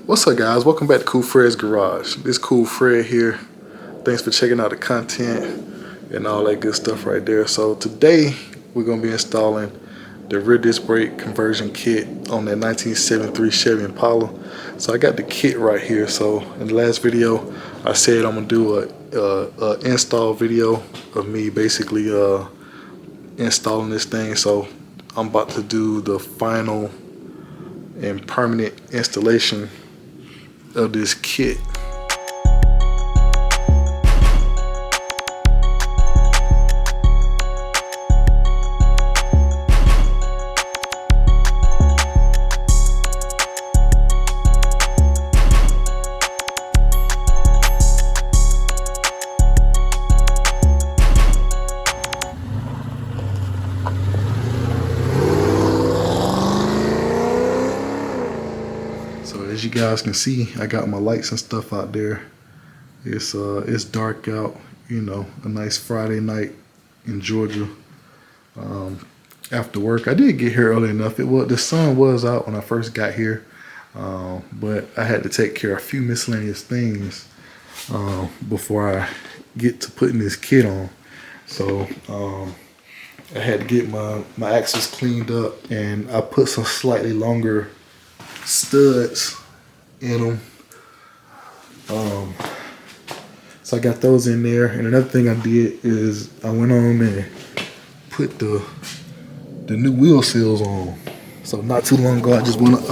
What's up, guys? Welcome back to Cool Fred's Garage. This Cool Fred here. Thanks for checking out the content and all that good stuff right there. So today we're going to be installing the rear disc brake conversion kit on that 1973 Chevy Impala. So I got the kit right here. So in the last video I said I'm going to do a install video of me basically installing this thing. So I'm about to do the final and permanent installation of this kit. So as you guys can see, I got my lights and stuff out there. It's dark out, you know, a nice Friday night in Georgia. After work, I did get here early enough. The sun was out when I first got here, but I had to take care of a few miscellaneous things before I get to putting this kit on. So I had to get my axles cleaned up, and I put some slightly longer studs in them. So I got those in there, and another thing I did is I went on and put the new wheel seals on. So not too long ago I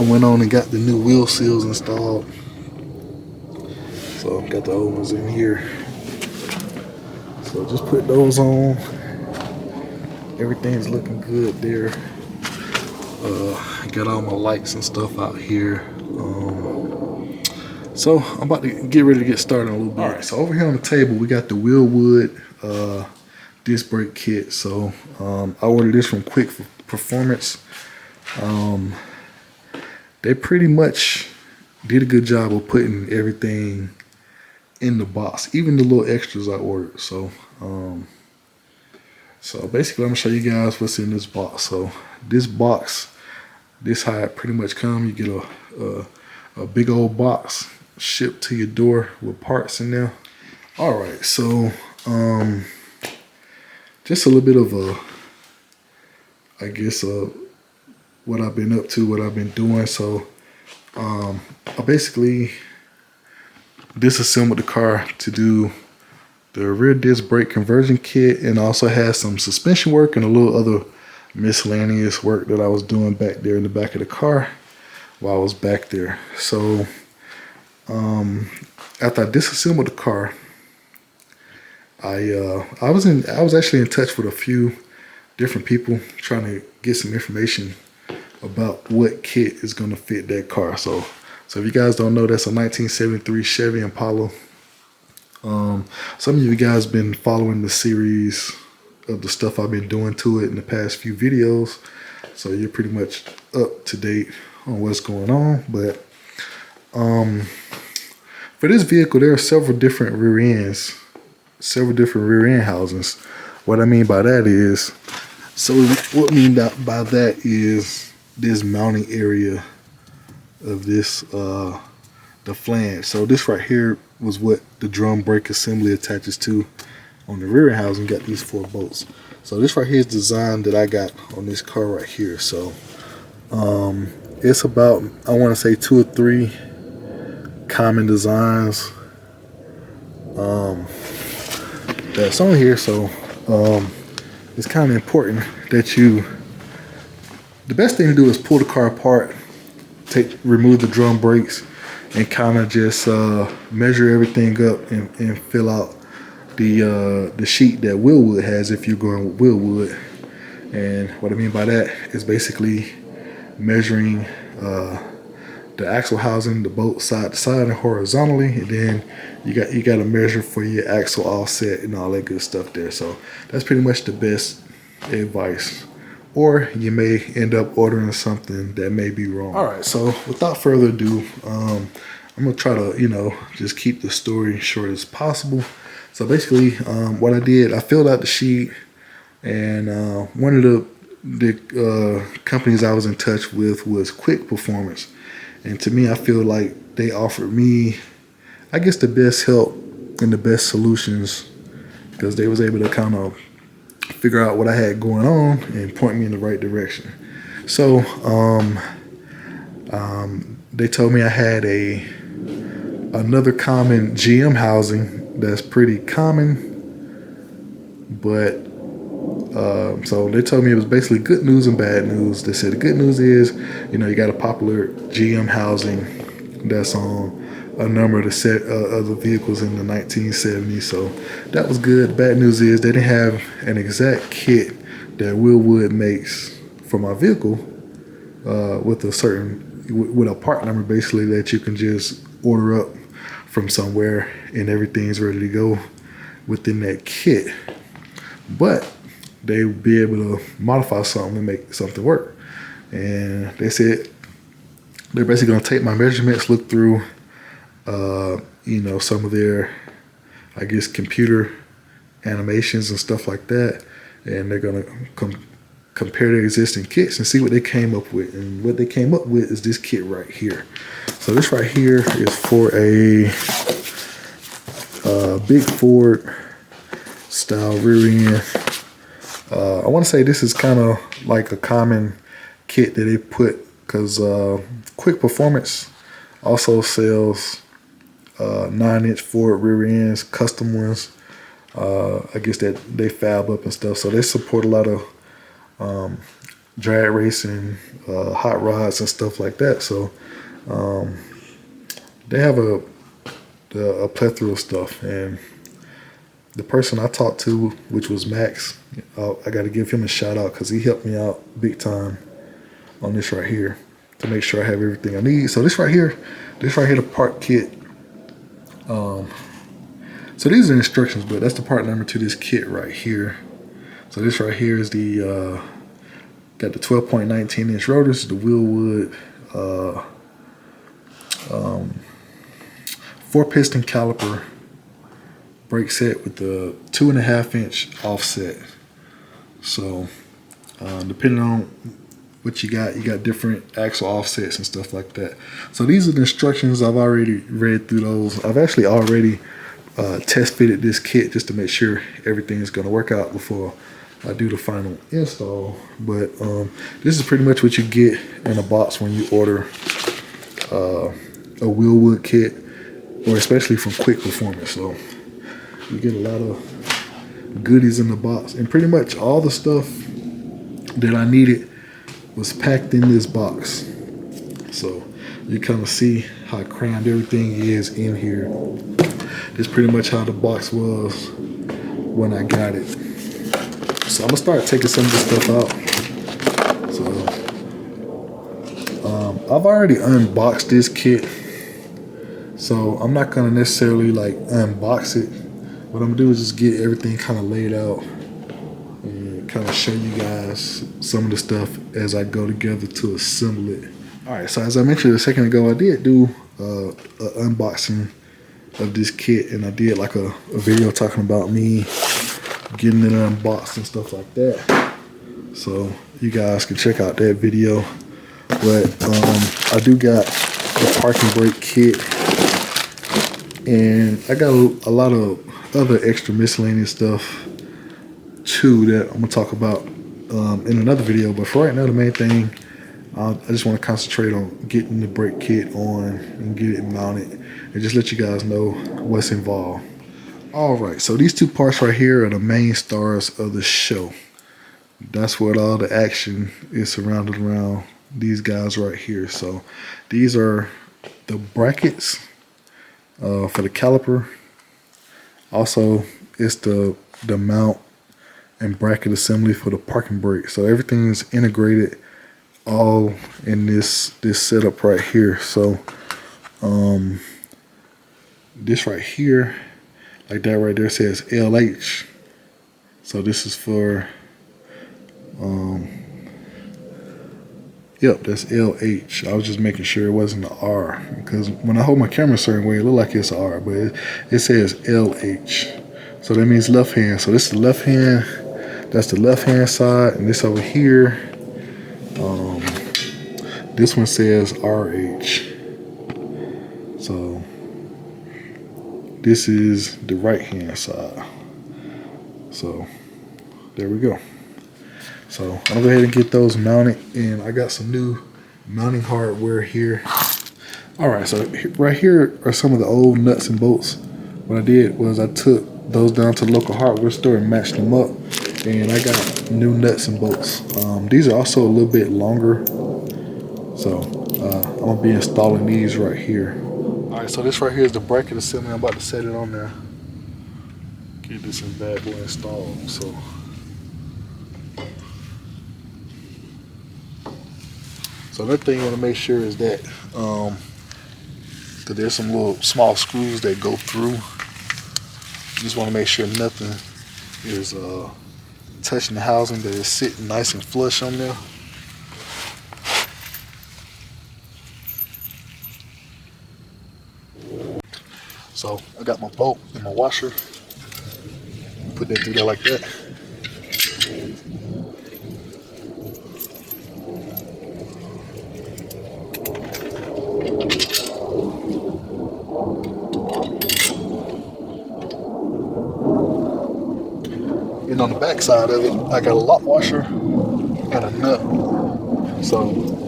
went on and got the new wheel seals installed. So got the old ones in here. So just put those on. Everything's looking good there. I got all my lights and stuff out here. So I'm about to get ready to get started in a little bit. All right, so over here on the table we got the Wilwood disc brake kit. So I ordered this from Quick Performance. They pretty much did a good job of putting everything in the box, even the little extras I ordered. So so basically I'm gonna show you guys what's in this box. So this box, this how it pretty much come. You get a big old box shipped to your door with parts in there. All right, so just a little bit of I guess what I've been up to, what I've been doing. So I basically disassembled the car to do the rear disc brake conversion kit, and also has some suspension work and a little other miscellaneous work that I was doing back there in the back of the car while I was back there. So after I disassembled the car, I was actually in touch with a few different people trying to get some information about what kit is going to fit that car. So if you guys don't know, that's a 1973 Chevy Impala. Some of you guys been following the series of the stuff I've been doing to it in the past few videos, so you're pretty much up to date on what's going on. But for this vehicle, there are several different rear ends, several different rear end housings. What I mean by that is, so what I mean by that is this mounting area of this the flange. So this right here was what the drum brake assembly attaches to on the rear end housing. Got these 4 bolts. So this right here is the design that I got on this car right here. So it's about, I want to say 2 or 3 common designs that's on here. So it's kind of important that the best thing to do is pull the car apart, remove the drum brakes, and kind of just measure everything up and fill out the sheet that Wilwood has if you're going with Wilwood. And what I mean by that is basically measuring the axle housing, the bolt side to side and horizontally, and then you got to measure for your axle offset and all that good stuff there. So that's pretty much the best advice, or you may end up ordering something that may be wrong. All right, so without further ado, I'm gonna try to, you know, just keep the story short as possible. So basically what I did, I filled out the sheet, and one of the companies I was in touch with was Quick Performance. And to me, I feel like they offered me, I guess, the best help and the best solutions, because they was able to kind of figure out what I had going on and point me in the right direction. So they told me I had another common GM housing that's pretty common, but so they told me it was basically good news and bad news. They said the good news is, you got a popular GM housing that's on a number of the vehicles in the 1970s. So that was good. Bad news is they didn't have an exact kit that Wilwood makes for my vehicle with a part number, basically, that you can just order up from somewhere and everything's ready to go within that kit. But they would be able to modify something and make something work. And they said they're basically going to take my measurements, look through, some of their, I guess, computer animations and stuff like that. And they're going to compare their existing kits and see what they came up with. And what they came up with is this kit right here. So this right here is for a big Ford style rear end. I want to say this is kind of like a common kit that they put, because Quick Performance also sells 9-inch Ford rear ends, custom ones. I guess that they fab up and stuff. So they support a lot of drag racing, hot rods and stuff like that. So they have a plethora of stuff. And the person I talked to, which was Max, I got to give him a shout out, because he helped me out big time on this right here to make sure I have everything I need. So this right here, the part kit. So these are the instructions, but that's the part number to this kit right here. So this right here is the got the 12.19 inch rotors, the Wilwood 4-piston caliper brake set with the 2.5 inch offset. So depending on what you got different axle offsets and stuff like that. So these are the instructions. I've already read through those. I've actually already test fitted this kit just to make sure everything is going to work out before I do the final install. But this is pretty much what you get in a box when you order a Wilwood kit, or especially from Quick Performance. So you get a lot of goodies in the box, and pretty much all the stuff that I needed was packed in this box. So you kind of see how crammed everything is in here. This is pretty much how the box was when I got it. So I'm gonna start taking some of this stuff out. So I've already unboxed this kit, so I'm not gonna necessarily like unbox it. What I'm gonna do is just get everything kind of laid out and kind of show you guys some of the stuff as I go together to assemble it. All right, so as I mentioned a second ago, I did do an unboxing of this kit, and I did like a video talking about me getting it unboxed and stuff like that. So you guys can check out that video. But I do got the parking brake kit, and I got a lot of other extra miscellaneous stuff too that I'm gonna talk about in another video. But for right now, the main thing, I just want to concentrate on getting the brake kit on and get it mounted, and just let you guys know what's involved. All right, so these two parts right here are the main stars of the show. That's what all the action is surrounded around these guys right here. So these are the brackets for the caliper. Also, it's the mount and bracket assembly for the parking brake. So everything is integrated all in this setup right here. So this right here, like that right there, says LH. So this is for yep, that's LH. I was just making sure it wasn't an R, because when I hold my camera a certain way, it look like it's an R, but it says LH. So that means left hand. So this is the left hand. That's the left hand side, and this over here, this one says RH. this is the right hand side. So there we go. So I'm gonna go ahead and get those mounted, and I got some new mounting hardware here. All right, so right here are some of the old nuts and bolts. What I did was I took those down to the local hardware store and matched them up, and I got new nuts and bolts. These are also a little bit longer, so I'm gonna be installing these right here. All right, so this right here is the bracket assembly. I'm about to set it on there. Get this bad boy installed. So another thing you want to make sure is that there's some little small screws that go through. You just want to make sure nothing is touching the housing, that it's sitting nice and flush on there. So I got my bolt and my washer. Put that through there like that. And on the back side of it, I got a lock washer and a nut. So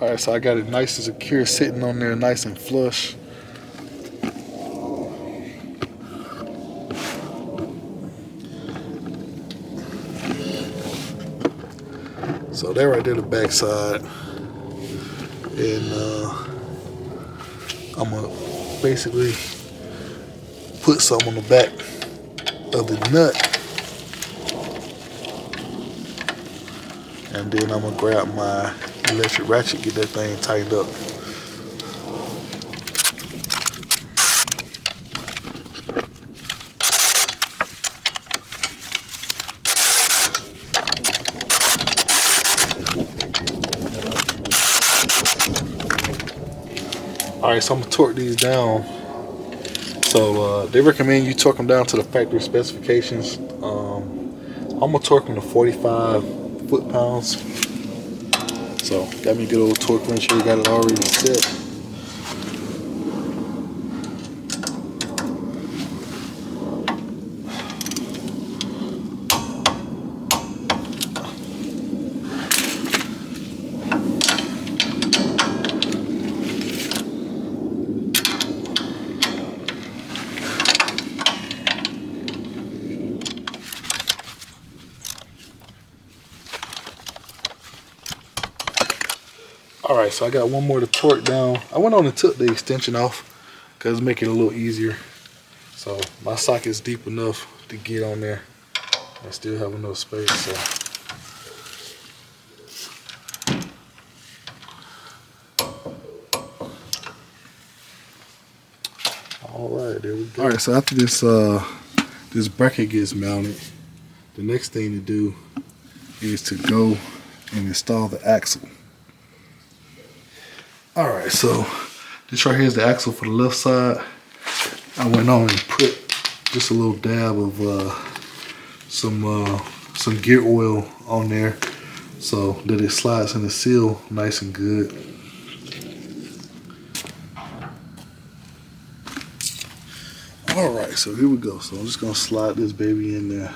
all right, so I got it nice and secure, sitting on there nice and flush. So there right there, the back side. And I'm gonna basically put some on the back of the nut. And then I'm gonna grab my electric ratchet, get that thing tightened up. All right, so I'm gonna torque these down. So they recommend you torque them down to the factory specifications. I'm gonna torque them to 45 foot-pounds. So got me a good old torque wrench here, got it already set. All right, so I got one more to torque down. I went on and took the extension off because make it a little easier. So my socket's deep enough to get on there. I still have enough space. So. All right, there we go. All right, so after this this bracket gets mounted, the next thing to do is to go and install the axle. All right, so this right here is the axle for the left side. I went on and put just a little dab of some gear oil on there so that it slides in the seal nice and good. All right, so here we go. So I'm just gonna slide this baby in there.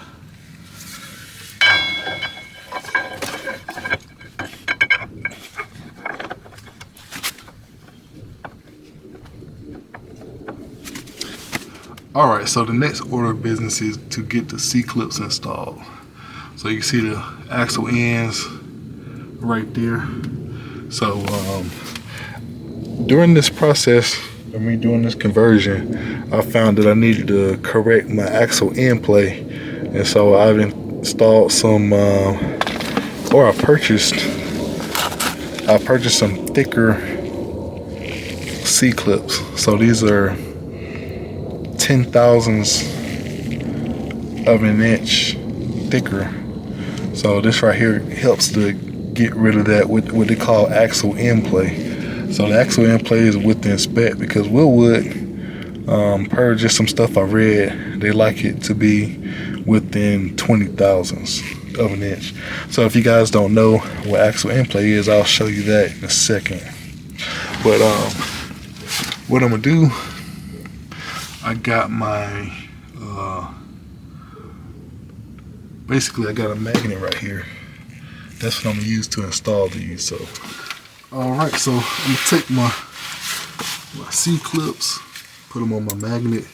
All right, so the next order of business is to get the C-clips installed. So you can see the axle ends right there. So during this process of me doing this conversion, I found that I needed to correct my axle end play. And so I've installed some, I purchased some thicker C-clips. So these are 10,000ths of an inch thicker. So this right here helps to get rid of that, what they call axle end play. So the axle end play is with the inspect, because Wilwood, per just some stuff I read, they like it to be within 20,000ths of an inch. So if you guys don't know what axle end play is, I'll show you that in a second. But what I'm gonna do, I got my basically I got a magnet right here. That's what I'm gonna use to install these. So alright, so I'm gonna take my C-clips, put them on my magnet,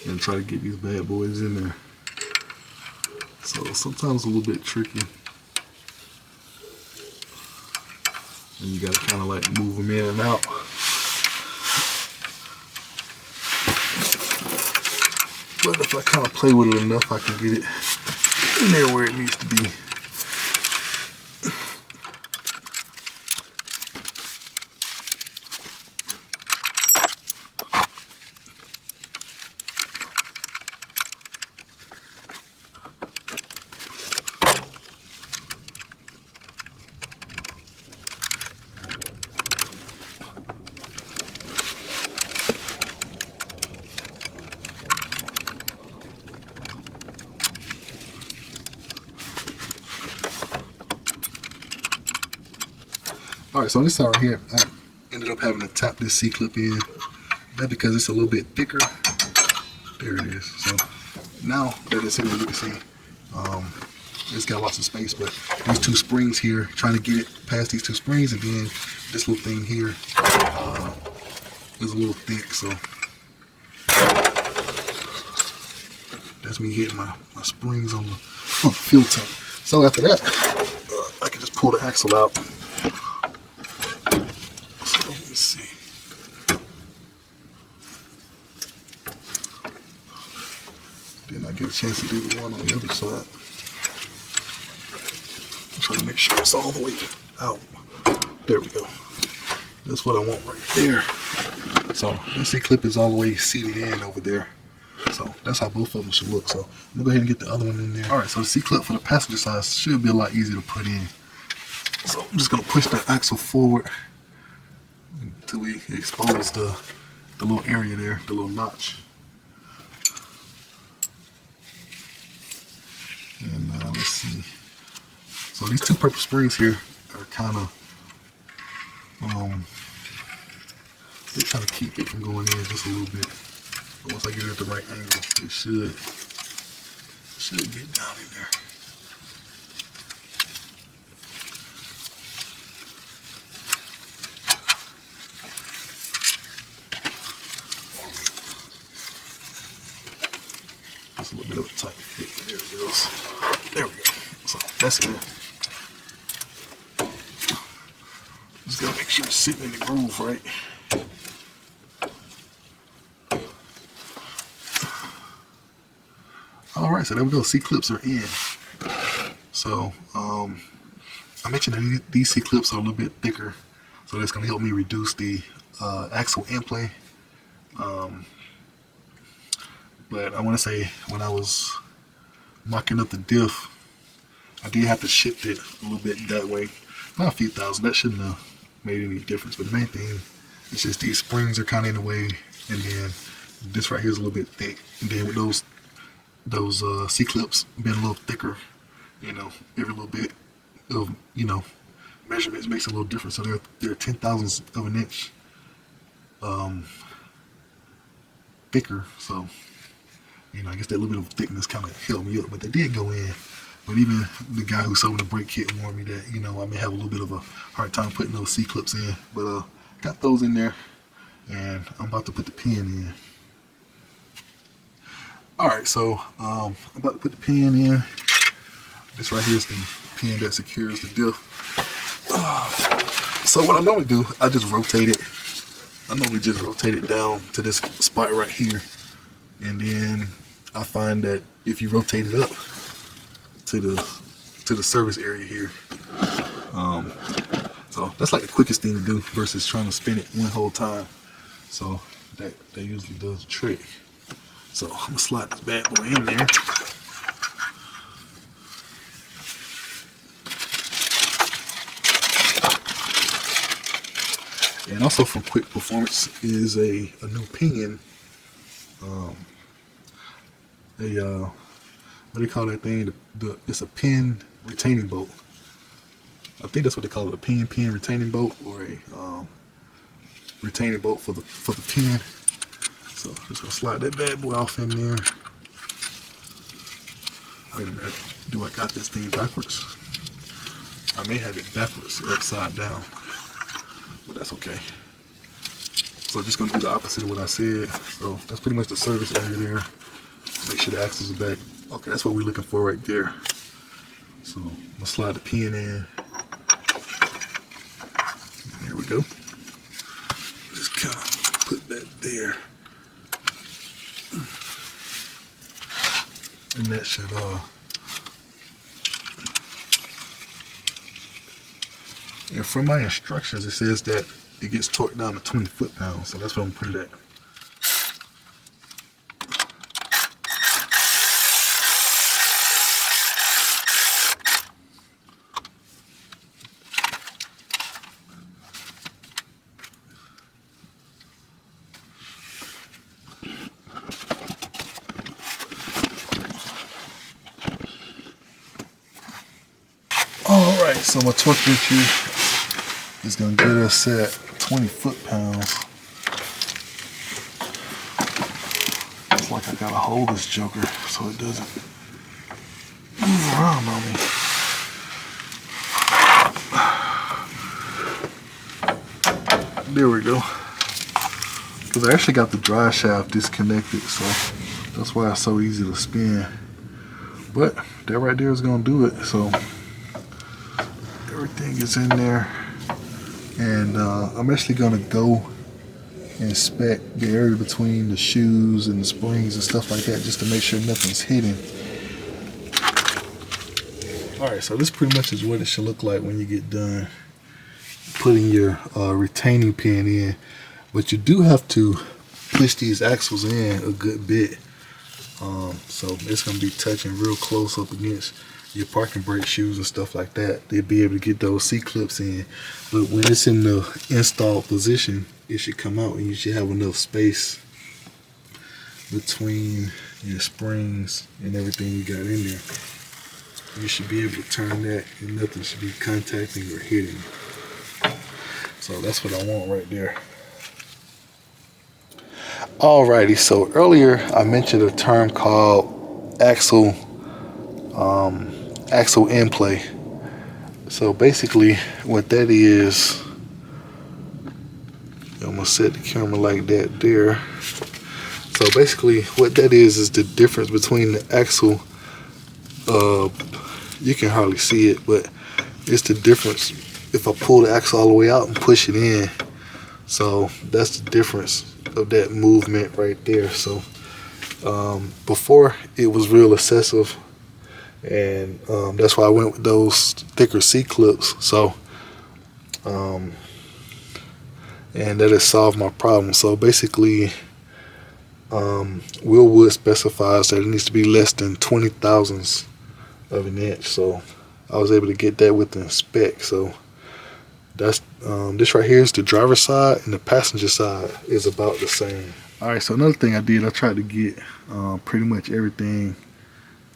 and try to get these bad boys in there. So sometimes a little bit tricky, and you gotta kind of like move them in and out. But if I kind of play with it enough, I can get it in there where it needs to be. Alright, so on this side right here, I ended up having to tap this C-clip in. That's because it's a little bit thicker. There it is. So now that it's in there, you can see it's got lots of space, but these two springs here, trying to get it past these two springs, and then this little thing here is a little thick, so that's me hitting my springs on the fuel tank. So after that, I can just pull the axle out. Let's see. Then I get a chance to do the one on the other side. I'm trying to make sure it's all the way out. There we go. That's what I want right there. So this C-clip is all the way seated in over there. So that's how both of them should look. So I'm gonna go ahead and get the other one in there. All right, so the C-clip for the passenger side should be a lot easier to put in. So I'm just gonna push the axle forward until we expose the little area there, the little notch. And let's see. So these two purple springs here are kind of, they kind of keep it from going in just a little bit. But once I get it at the right angle, it should get down in there. Just a little bit of a tight fit. There it goes. There we go. So that's good. Just gotta make sure it's sitting in the groove right. Alright, so there we go. C-clips are in. So I mentioned that these C-clips are a little bit thicker, so that's gonna help me reduce the axle end play. But I want to say, when I was mocking up the diff, I did have to shift it a little bit that way. Not a few thousand. That shouldn't have made any difference. But the main thing is just these springs are kind of in the way, and then this right here is a little bit thick. And then with those C-clips being a little thicker, you know, every little bit of, you know, measurements makes a little difference. So they're 10,000ths of an inch thicker. So, you know, I guess that little bit of thickness kind of held me up, but they did go in. But even the guy who sold the brake kit warned me that, you know, I may have a little bit of a hard time putting those C-clips in. But got those in there, and I'm about to put the pin in. Alright, so I'm about to put the pin in. This right here is the pin that secures the diff. So what I normally do, I just rotate it. I normally just rotate it down to this spot right here. And then I find that if you rotate it up to the service area here, so that's like the quickest thing to do versus trying to spin it one whole time. So that usually does the trick. So I'm gonna slide this bad boy in there. And also from Quick Performance is a new pinion. What do you call that thing? It's a pin retaining bolt. I think that's what they call it, a pin retaining bolt, or a retaining bolt for the pin. So I'm just gonna slide that bad boy off in there. Wait a minute, do I got this thing backwards? I may have it backwards, upside down, but that's okay. So just gonna do the opposite of what I said. So that's pretty much the service area there. Make sure the axles are back. Okay, that's what we're looking for right there. So I'm gonna slide the pin in. There we go. Just kind of put that there. And that should and from my instructions it says that it gets torqued down to 20 foot-pounds, so that's what I'm putting it at. Alright, so my torque wrench is going to get us at 20 foot-pounds. It's like I got to hold this joker so it doesn't move around on me. There we go. Because I actually got the drive shaft disconnected, so that's why it's so easy to spin. But that right there is going to do it. So everything is in there, and I'm actually going to go inspect the area between the shoes and the springs and stuff like that, just to make sure nothing's hidden. Alright, so this pretty much is what it should look like when you get done putting your retaining pin in, but you do have to push these axles in a good bit, so it's going to be touching real close up against your parking brake shoes and stuff like that. They'll be able to get those C-clips in, but when it's in the installed position, it should come out and you should have enough space between your springs and everything you got in there. You should be able to turn that and nothing should be contacting or hitting. So that's what I want right there. Alrighty, so earlier I mentioned a term called axle end play. So basically what that is, I'm gonna set the camera like that there. So basically what that is the difference between the axle, you can hardly see it, but it's the difference if I pull the axle all the way out and push it in. So that's the difference of that movement right there. So before it was real excessive, and that's why I went with those thicker C-clips. So and that has solved my problem. So basically Wilwood specifies that it needs to be less than 20 thousandths of an inch. So I was able to get that within spec. So that's this right here is the driver's side, and the passenger side is about the same. Alright, so another thing I did, I tried to get pretty much everything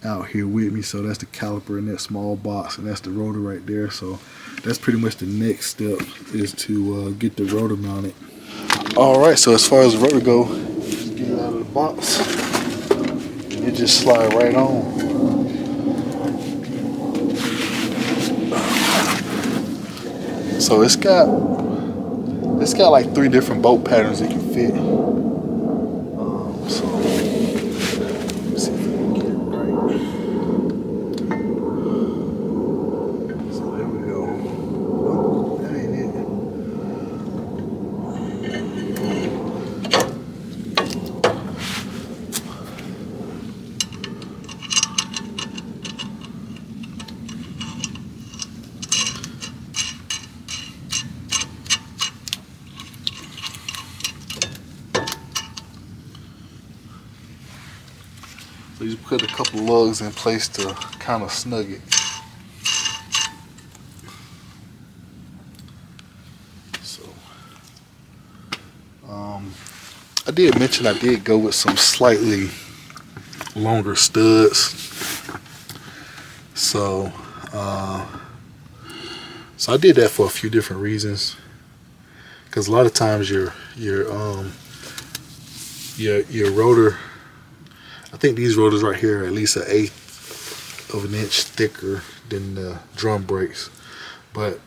out here with me. So that's the caliper in that small box, and that's the rotor right there. So that's pretty much the next step, is to get the rotor mounted. Alright, so as far as the rotor go, just get it out of the box and it just slide right on. So it's got like 3 different bolt patterns it can fit. So let's see if we can get it right. So there we go. Nope, that ain't it. So you put a couple lugs in place to kind of snug it. So I did mention I did go with some slightly longer studs. So I did that for a few different reasons. Because a lot of times your rotor, I think these rotors right here are at least 1/8 of an inch thicker than the drum brakes. But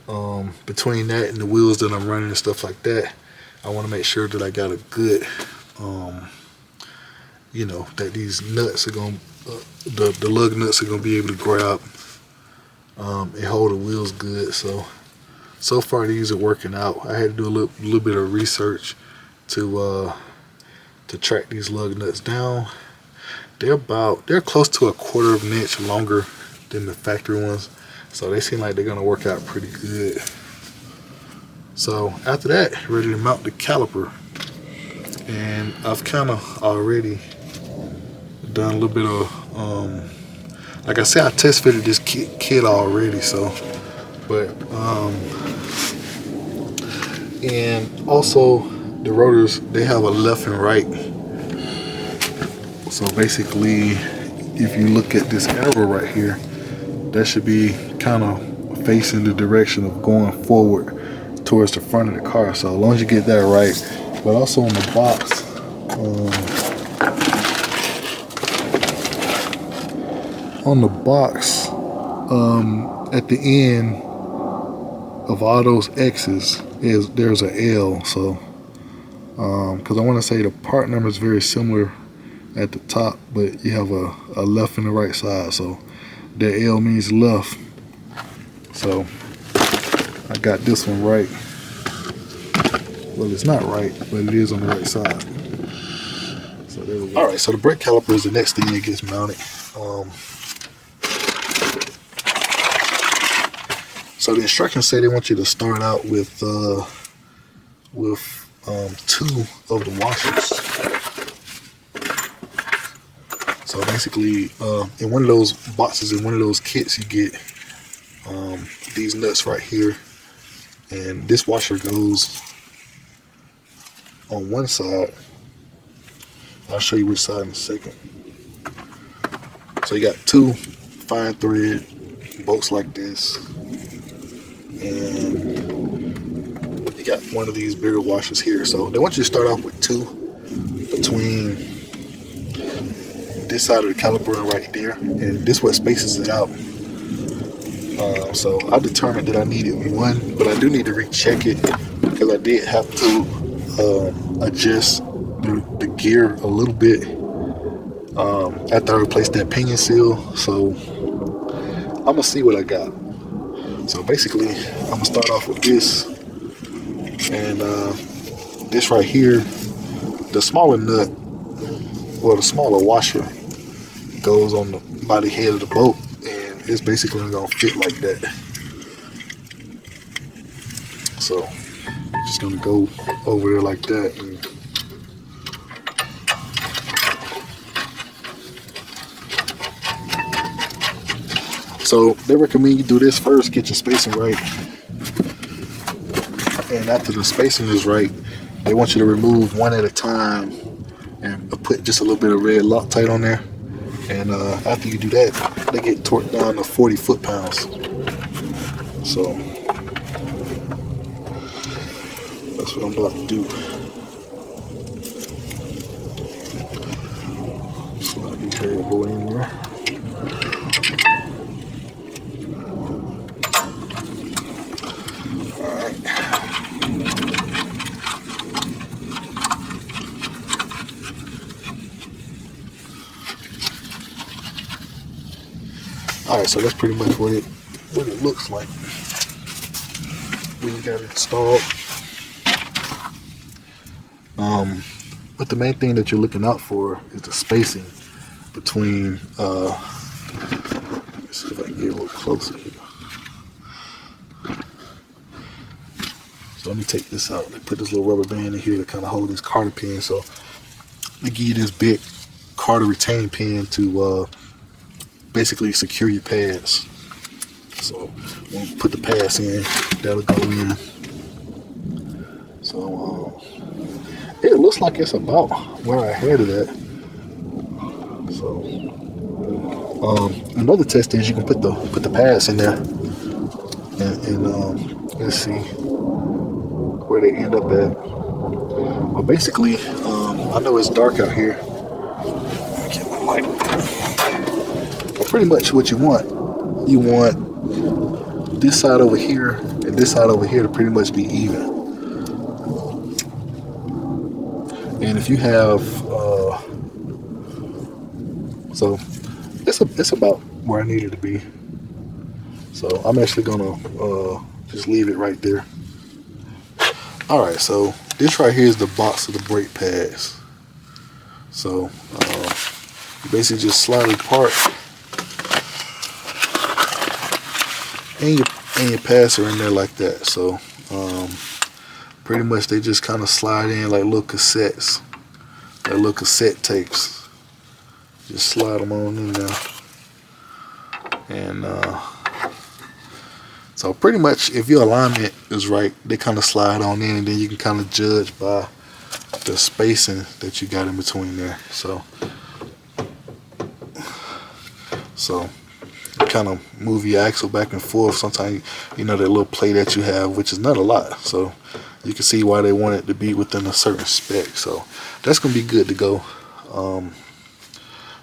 between that and the wheels that I'm running and stuff like that, I want to make sure that I got a good, you know, that these nuts are going to, the lug nuts are going to be able to grab and hold the wheels good. So far these are working out. I had to do a little bit of research to track these lug nuts down. They're close to 1/4 of an inch longer than the factory ones, so they seem like they're gonna work out pretty good. So after that, ready to mount the caliper, and I've kind of already done a little bit of like I said, I test fitted this kit already. So, but and also the rotors, they have a left and right. So basically, if you look at this arrow right here, that should be kind of facing the direction of going forward towards the front of the car. So as long as you get that right, but also on the box, at the end of all those X's there's a L. So because I want to say the part number is very similar at the top, but you have a left and a right side, so the L means left. So I got this one right. Well, it's not right, but it is on the right side. So there we go. All right, so the brake caliper is the next thing that gets mounted. So the instructions say they want you to start out with 2 of the washers. So basically, in one of those boxes, in one of those kits, you get these nuts right here, and this washer goes on one side. I'll show you which side in a second. So you got 2 fine thread bolts like this, and you got one of these bigger washers here. So they want you to start off with 2 between this side of the caliper and right there, and this what spaces it out. So I determined that I needed 1, but I do need to recheck it because I did have to adjust the gear a little bit after I replaced that pinion seal. So I'm gonna see what I got. So basically, I'm gonna start off with this, and this right here, the smaller nut, well, the smaller washer goes on the body head of the boat, and it's basically gonna fit like that. So just gonna go over there like that, and so they recommend you do this first, get your spacing right, and after the spacing is right, they want you to remove one at a time and put just a little bit of red Loctite on there. And after you do that, they get torqued down to 40 foot-pounds. So that's what I'm about to do. Slide the variable in there. Alright, so that's pretty much what it looks like when you got it installed. But the main thing that you're looking out for is the spacing between let's see if I can get a little closer here. So let me take this out. They put this little rubber band in here to kind of hold this cotter pin. So they give you this big carter retaining pin to basically secure your pads. So when we put the pads in, that'll go in. So it looks like it's about where I had it at. So another test is you can put the pads in there and let's see where they end up at. Well, basically, I know it's dark out here. Get my light. Well, pretty much what you want this side over here and this side over here to pretty much be even. And if you have, so it's about where I need it to be. So I'm actually gonna just leave it right there. All right, so this right here is the box of the brake pads. So you basically just slide it apart, and your pads are in there like that. So pretty much they just kind of slide in like little cassettes, like little cassette tapes. Just slide them on in there, and so pretty much if your alignment is right, they kind of slide on in, and then you can kind of judge by the spacing that you got in between there. So you kind of move your axle back and forth. Sometimes you know that little play that you have, which is not a lot, so you can see why they want it to be within a certain spec. So that's gonna be good to go.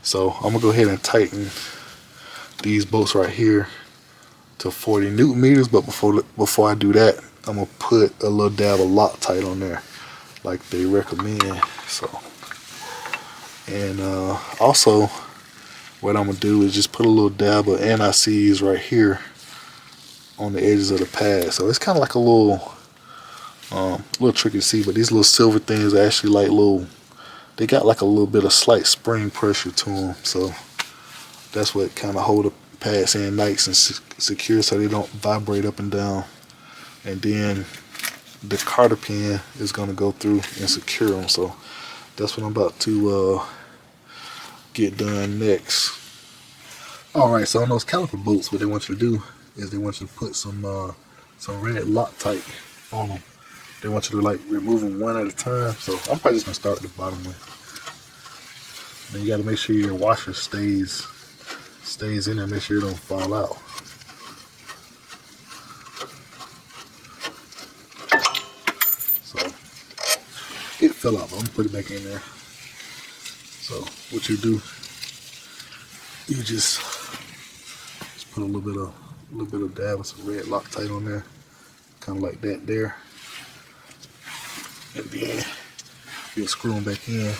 So I'm gonna go ahead and tighten these bolts right here to 40 Newton meters, but before I do that, I'm gonna put a little dab of Loctite on there like they recommend. So, and also what I'm gonna do is just put a little dab of anti-seize right here on the edges of the pad. So it's kind of like a little tricky to see, but these little silver things are actually like they got like a little bit of slight spring pressure to them. So that's what kind of hold the pads in nice and secure so they don't vibrate up and down. And then the carter pin is going to go through and secure them. So that's what I'm about to get done next. Alright, so on those caliper bolts, what they want you to do is they want you to put some red Loctite on them. They want you to like remove them one at a time. So I'm probably just going to start at the bottom one. Then you got to make sure your washer stays in there, make sure it don't fall out. So it fell out, but I'm gonna put it back in there. So what you do, you just put a little bit of dab of some red Loctite on there, kind of like that there, and then you'll screw them back in.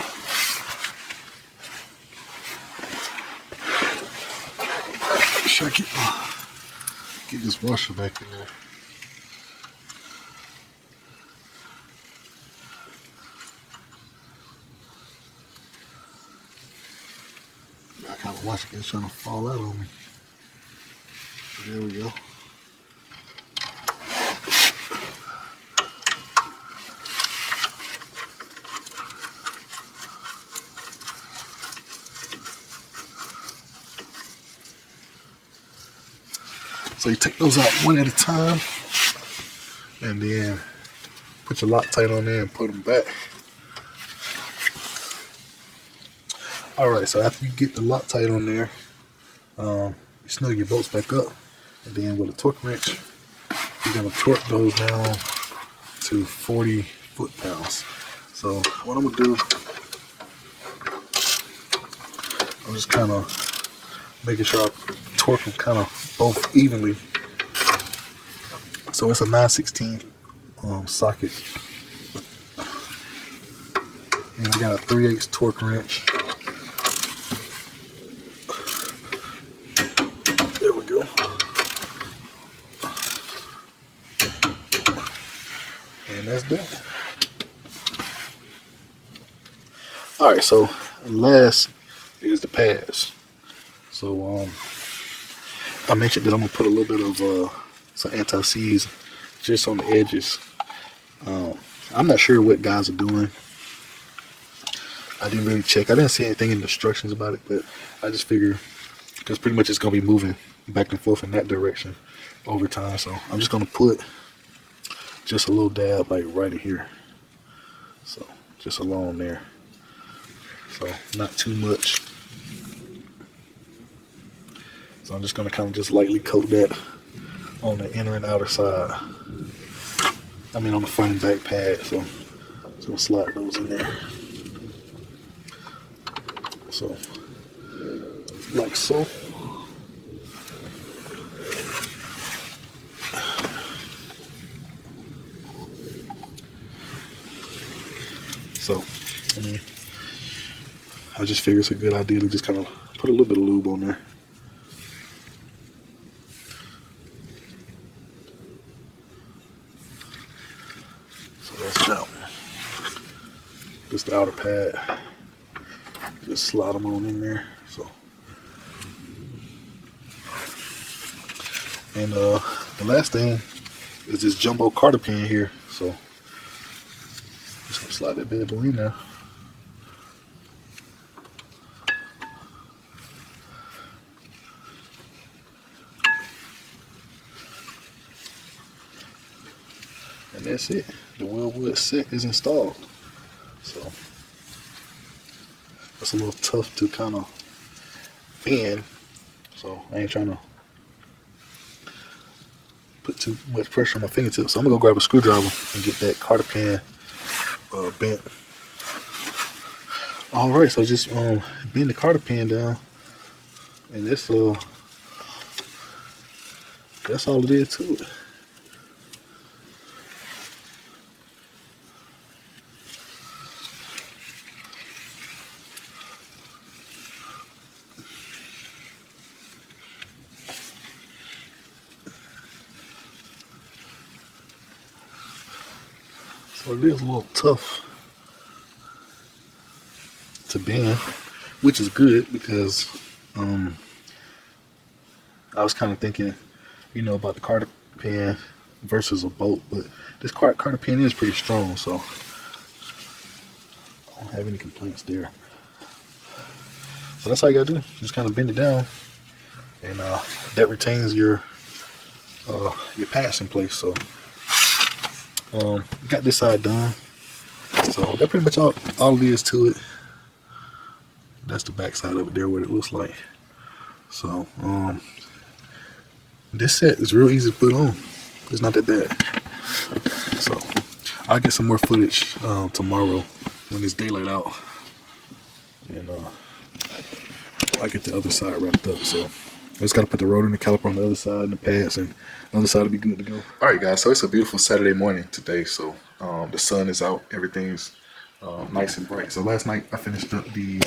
I get this washer back in there. I kind of watch it trying to fall out on me. There we go. So you take those out one at a time, and then put your Loctite on there and put them back. Alright, so after you get the Loctite on there, you snug your bolts back up, and then with a torque wrench, you're going to torque those down to 40 foot-pounds. So what I'm going to do, I'm just kind of making sure I torque them kind of both evenly. So it's a 9/16 socket, and we got a 3/8 torque wrench. There we go. And that's that. All right, so last is the pads. So I mentioned that I'm gonna put a little bit of some anti-seize just on the edges. I'm not sure what guys are doing. I didn't really check. I didn't see anything in the instructions about it, but I just figured because pretty much it's gonna be moving back and forth in that direction over time. So I'm just gonna put just a little dab like right in here. So just along there. So not too much. So I'm just gonna kind of just lightly coat that on the inner and outer side. I mean on the front and back pad. So just gonna slide those in there. So like so. So I just figure it's a good idea to just kind of put a little bit of lube on there. So that's that one. Just the outer pad. Just slide them on in there. So, and the last thing is this jumbo carter pin here. So just gonna slide that bad boy in there. And that's it. The Wilwood set is installed. So it's a little tough to kind of fan. So I ain't trying to put too much pressure on my fingertips. So I'm gonna go grab a screwdriver and get that carter pin bent. All right, so just bend the carter pin down, and this that's all it is to it. So it is a little tough to bend, which is good because I was kind of thinking, you know, about the carter pin versus a bolt, but this carter pin is pretty strong, so I don't have any complaints there. So that's all you gotta do, just kind of bend it down, and that retains your pads in place. So got this side done. So that's pretty much all it is to it. That's the back side of it there, what it looks like. So this set is real easy to put on. It's not that bad. So I'll get some more footage tomorrow when it's daylight out, and I'll get the other side wrapped up. So I just got to put the rotor and the caliper on the other side and the pads, and the other side will be good to go. All right, guys. So it's a beautiful Saturday morning today. So the sun is out. Everything's nice and bright. So last night I finished up the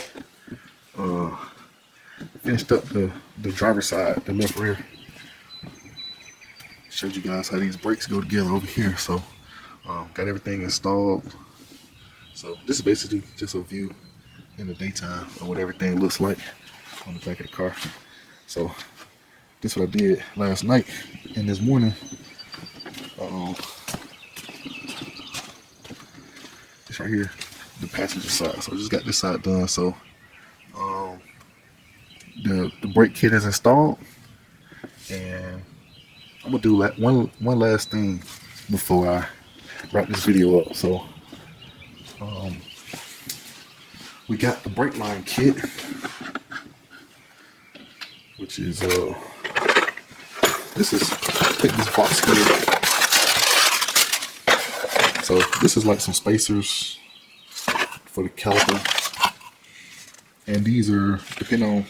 driver's side, the left rear. Showed you guys how these brakes go together over here. So got everything installed. So this is basically just a view in the daytime of what everything looks like on the back of the car. So this is what I did last night, and this morning this right here, the passenger side. So I just got this side done. So the brake kit is installed, and I'm gonna do one last thing before I wrap this video up. So we got the brake line kit, which is take this box here. So this is like some spacers for the caliper, and these are, depending on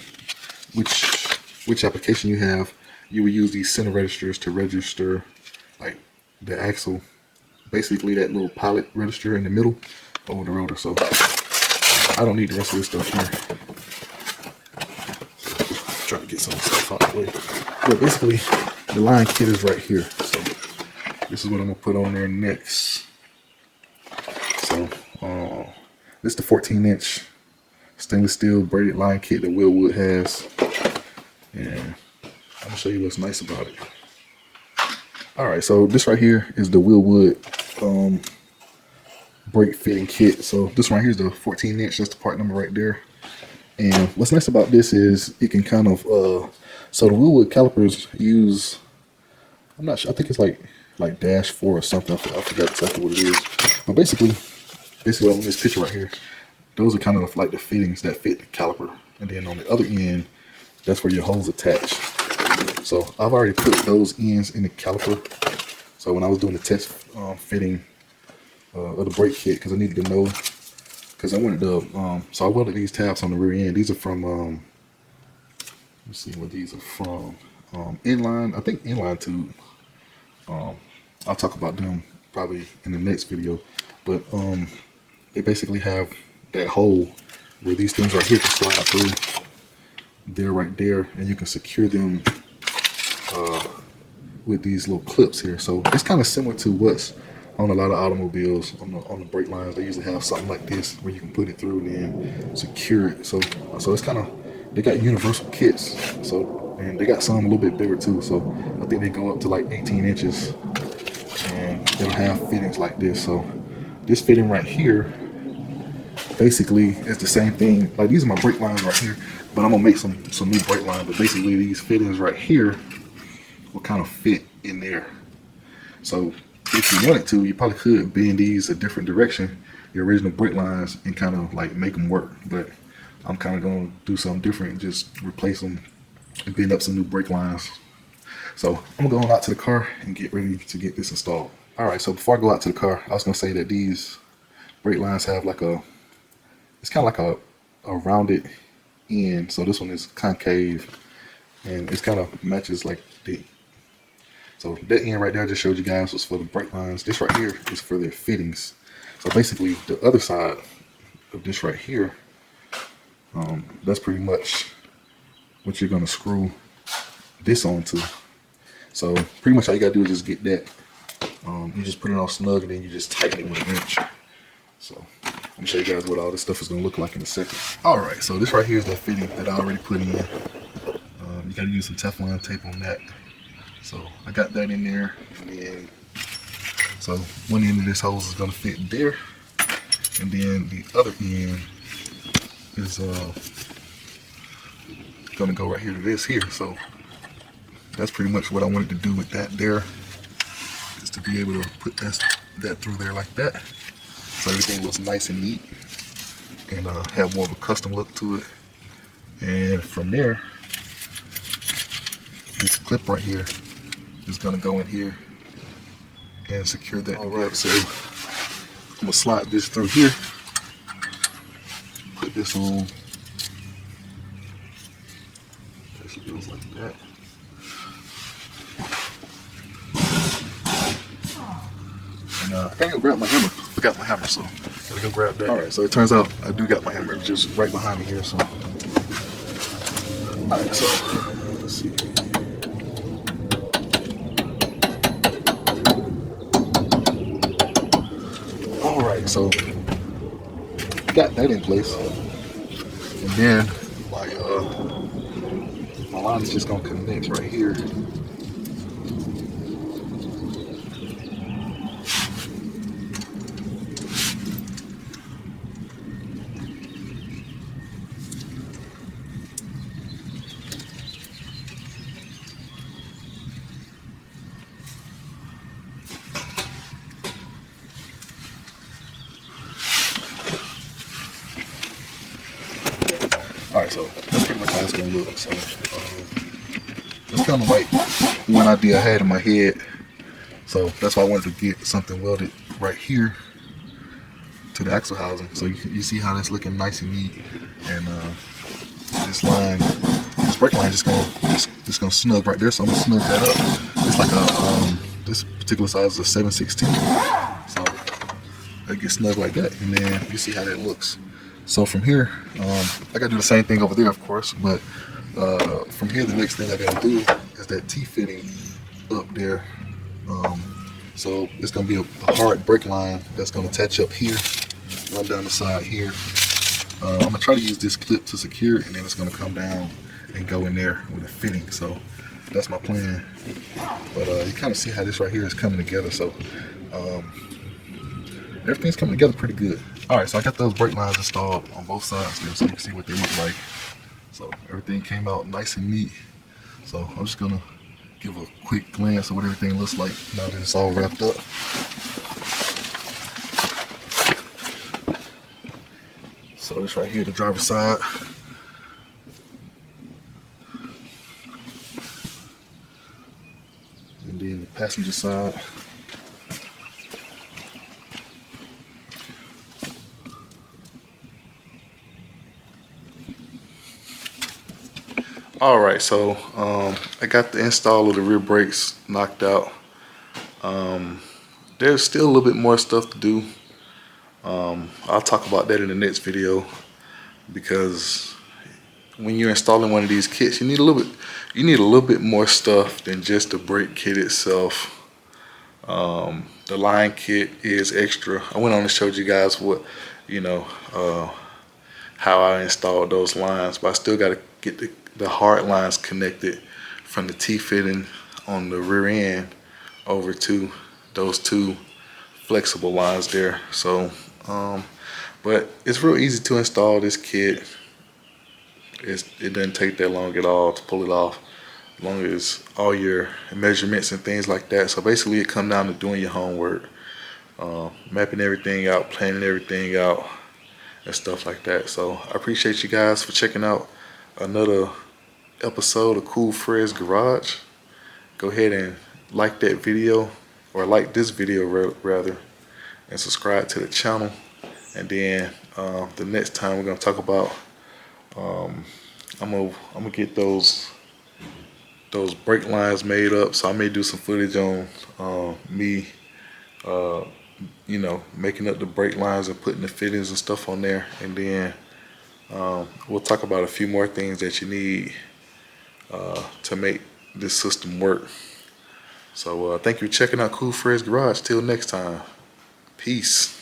which application you have, you will use these center registers to register like the axle, basically that little pilot register in the middle over the rotor. So I don't need the rest of this stuff here. Trying to get some stuff out of the way. But basically the line kit is right here. So this is what I'm gonna put on there next. So this is the 14-inch stainless steel braided line kit that Wilwood has, and I'm gonna show you what's nice about it. All right, so this right here is the Wilwood brake fitting kit. So this one right here is the 14-inch. That's the part number right there. And what's nice about this is it can kind of so the Wilwood calipers use, I'm not sure, I think it's like -4 or something. I forgot exactly what it is. But basically on this picture right here, those are kind of like the fittings that fit the caliper. And then on the other end, that's where your hose attach. So I've already put those ends in the caliper. So when I was doing the test fitting of the brake kit, because I needed to know, because I wanted to, so I welded these tabs on the rear end. These are from, let's see what these are from. Inline, I think inline tube. I'll talk about them probably in the next video. But they basically have that hole where these things right here can slide through. They're right there, and you can secure them with these little clips here. So it's kind of similar to what's on a lot of automobiles on the brake lines. They usually have something like this where you can put it through and then secure it. So it's kind of, they got universal kits. So, and they got some a little bit bigger too. So I think they go up to like 18 inches, and they'll have fittings like this. So this fitting right here basically is the same thing. Like these are my brake lines right here, but I'm gonna make some new brake lines. But basically these fittings right here will kind of fit in there. So if you wanted to, you probably could bend these a different direction, the original brake lines, and kind of like make them work. But I'm kind of going to do something different, just replace them and bend up some new brake lines. So I'm going to go out to the car and get ready to get this installed. All right, so before I go out to the car, I was going to say that these brake lines have like it's kind of like a rounded end. So this one is concave, and it's kind of matches like the, so that end right there I just showed you guys was for the brake lines. This right here is for their fittings. So basically the other side of this right here, that's pretty much what you're gonna screw this onto. So pretty much all you gotta do is just get that. You just put it on snug, and then you just tighten it with a wrench. So let me show you guys what all this stuff is gonna look like in a second. All right, so this right here is the fitting that I already put in. You gotta use some Teflon tape on that. So I got that in there, and then so one end of this hose is gonna fit there, and then the other end is gonna go right here to this here. So that's pretty much what I wanted to do with that there, is to be able to put that through there like that, so everything looks nice and neat, and have more of a custom look to it. And from there, this clip right here is gonna go in here and secure that. All right, so I'm gonna slide this through here, put this on. It goes like that. And I gotta go grab my hammer. Forgot my hammer, so gotta go grab that. All right, so it turns out I do got my hammer just right behind me here. So, all right, so let's see. All right, so got that in place, and then my line is just gonna connect right here. Alright, so that's pretty much how it's gonna look. So it's kind of like one idea I had in my head. So that's why I wanted to get something welded right here to the axle housing. So you see how that's looking nice and neat. And this brake line just gonna snug right there. So I'm gonna snug that up. It's like this particular size is a 7/16. So it gets snug like that, and then you see how that looks. So from here, I gotta do the same thing over there, of course, but from here, the next thing I gotta do is that T-fitting up there. So it's gonna be a hard brake line that's gonna attach up here, run down the side here. I'm gonna try to use this clip to secure it, and then it's gonna come down and go in there with a fitting. So that's my plan. But you kind of see how this right here is coming together. So everything's coming together pretty good. All right, so I got those brake lines installed on both sides there, so you can see what they look like. So everything came out nice and neat. So I'm just gonna give a quick glance at what everything looks like now that it's all wrapped up. So this right here, the driver's side. And then the passenger side. All right, so I got the install of the rear brakes knocked out. There's still a little bit more stuff to do. I'll talk about that in the next video, because when you're installing one of these kits, you need a little bit more stuff than just the brake kit itself. The line kit is extra. I went on and showed you guys what, how I installed those lines, but I still got to get the hard lines connected from the T-fitting on the rear end over to those two flexible lines there. So, but it's real easy to install this kit. It doesn't take that long at all to pull it off, as long as all your measurements and things like that. So basically it comes down to doing your homework, mapping everything out, planning everything out, and stuff like that. So I appreciate you guys for checking out another episode of Cool Fred's Garage. Go ahead and like that video, or like this video rather, and subscribe to the channel. And then the next time we're gonna talk about, I'm gonna get those brake lines made up. So I may do some footage on me making up the brake lines and putting the fittings and stuff on there. And then we'll talk about a few more things that you need to make this system work. So thank you for checking out Cool Fred's Garage. Till next time, peace.